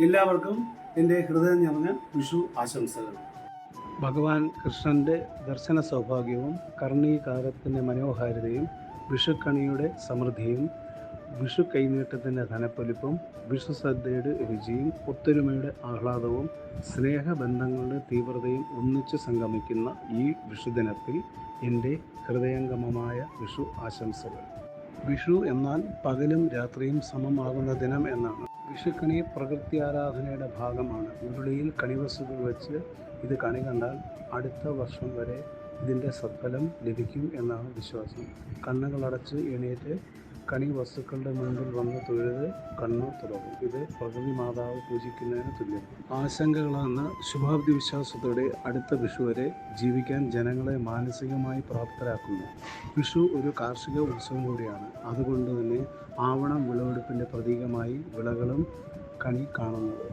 എല്ലാവർക്കും എൻ്റെ ഹൃദയം നിറഞ്ഞ വിഷു ആശംസകൾ. ഭഗവാൻ കൃഷ്ണൻ്റെ ദർശന സൗഭാഗ്യവും കർണീകാരത്തിൻ്റെ മനോഹാരിതയും വിഷുക്കണിയുടെ സമൃദ്ധിയും വിഷു കൈനീട്ടത്തിൻ്റെ ധനപ്പൊലിപ്പും വിഷു സദ്യയുടെ രുചിയും ഒത്തൊരുമയുടെ ആഹ്ലാദവും സ്നേഹബന്ധങ്ങളുടെ തീവ്രതയും ഒന്നിച്ചു സംഗമിക്കുന്ന ഈ വിഷുദിനത്തിൽ എൻ്റെ ഹൃദയംഗമമായ വിഷു ആശംസകൾ. വിഷു എന്നാൽ പകലും രാത്രിയും സമമാകുന്ന ദിനം എന്നാണ്. വിഷുക്കണി പ്രകൃതി ആരാധനയുടെ ഭാഗമാണ്. ഉരുളിയിൽ കണിവസ്തുക്കൾ വെച്ച് ഇത് കണി കണ്ടാൽ അടുത്ത വർഷം വരെ ഇതിൻ്റെ സത്ഫലം ലഭിക്കും എന്നാണ് വിശ്വാസം. കണ്ണുകളടച്ച് എണീറ്റ് കണി വസ്തുക്കളുടെ മുൻപിൽ വന്ന് തൊഴുത് കണ്ണു തുറക്കും. ഇത് പ്രകൃതി മാതാവ് പൂജിക്കുന്നതിന് തുല്യം. ആശങ്കകളെന്ന ശുഭാപ്തി വിശ്വാസത്തോടെ അടുത്ത വിഷു വരെ ജീവിക്കാൻ ജനങ്ങളെ മാനസികമായി പ്രാപ്തരാക്കുന്നു. വിഷു ഒരു കാർഷിക ഉത്സവം കൂടിയാണ്. അതുകൊണ്ട് തന്നെ ആവണം വിളവെടുപ്പിൻ്റെ പ്രതീകമായി വിളകളും കണി കാണുന്നത്.